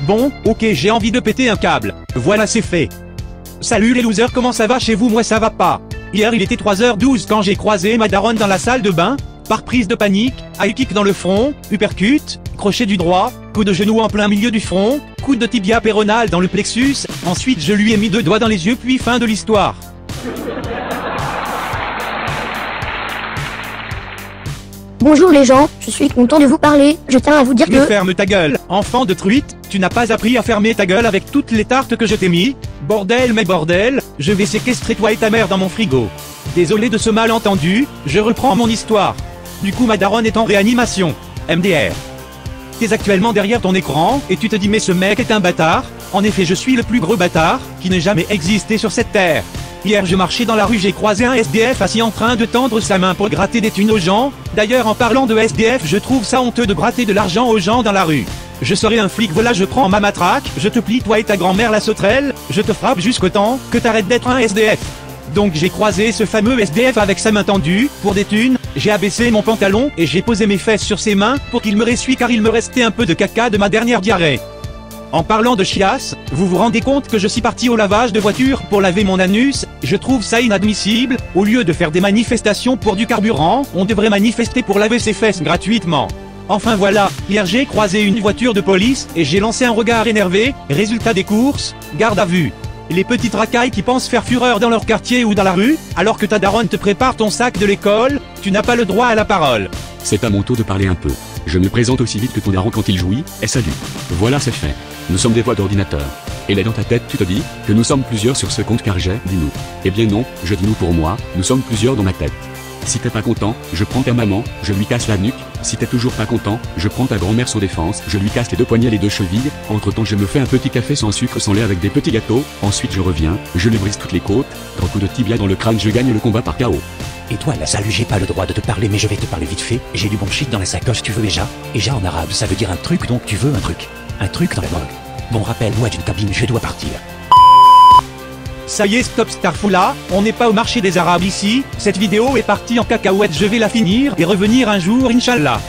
Bon, ok, j'ai envie de péter un câble. Voilà, c'est fait. Salut les losers, comment ça va chez vous? Moi ça va pas. Hier il était 3h12 quand j'ai croisé ma daronne dans la salle de bain. Par prise de panique, high kick dans le front, uppercut, crochet du droit, coup de genou en plein milieu du front, coup de tibia péronal dans le plexus, ensuite je lui ai mis 2 doigts dans les yeux puis fin de l'histoire. Bonjour les gens, je suis content de vous parler, je tiens à vous dire Mais que... ferme ta gueule, enfant de truite, tu n'as pas appris à fermer ta gueule avec toutes les tartes que je t'ai mis. Bordel mais bordel, je vais séquestrer toi et ta mère dans mon frigo. Désolé de ce malentendu, je reprends mon histoire. Du coup ma daronne est en réanimation. MDR. T'es actuellement derrière ton écran, et tu te dis mais ce mec est un bâtard. En effet je suis le plus gros bâtard, qui n'ait jamais existé sur cette terre. Hier je marchais dans la rue, j'ai croisé un SDF assis en train de tendre sa main pour gratter des thunes aux gens. D'ailleurs en parlant de SDF je trouve ça honteux de gratter de l'argent aux gens dans la rue. Je serai un flic, voilà je prends ma matraque, je te plie toi et ta grand-mère la sauterelle, je te frappe jusqu'au temps que t'arrêtes d'être un SDF. Donc j'ai croisé ce fameux SDF avec sa main tendue, pour des thunes, j'ai abaissé mon pantalon et j'ai posé mes fesses sur ses mains pour qu'il me ressuie car il me restait un peu de caca de ma dernière diarrhée. En parlant de chiasse, vous vous rendez compte que je suis parti au lavage de voiture pour laver mon anus? Je trouve ça inadmissible. Au lieu de faire des manifestations pour du carburant, on devrait manifester pour laver ses fesses gratuitement. Enfin voilà, hier j'ai croisé une voiture de police et j'ai lancé un regard énervé, résultat des courses, garde à vue. Les petites racailles qui pensent faire fureur dans leur quartier ou dans la rue, alors que ta daronne te prépare ton sac de l'école, tu n'as pas le droit à la parole. C'est à mon tour de parler un peu. Je me présente aussi vite que ton daron quand il jouit, et salut. Voilà, c'est fait. Nous sommes des voix d'ordinateur. Et là dans ta tête tu te dis, que nous sommes plusieurs sur ce compte car j'ai, dis-nous. Eh bien non, je dis nous pour moi, nous sommes plusieurs dans ma tête. Si t'es pas content, je prends ta maman, je lui casse la nuque. Si t'es toujours pas content, je prends ta grand-mère sans défense, je lui casse les 2 poignets, les 2 chevilles. Entre temps je me fais un petit café sans sucre, sans lait avec des petits gâteaux. Ensuite je reviens, je lui brise toutes les côtes. 3 coups de tibia dans le crâne, je gagne le combat par KO. Et toi là, salut, j'ai pas le droit de te parler mais je vais te parler vite fait. J'ai du bon shit dans la sacoche, tu veux déjà? Eja en arabe ça veut dire un truc, donc tu veux un truc. Un truc dans la drogue. Bon, rappelle-moi d'une cabine, je dois partir. Ça y est, stop Starfoula, on n'est pas au marché des arabes ici, cette vidéo est partie en cacahuète, je vais la finir et revenir un jour, Inch'Allah.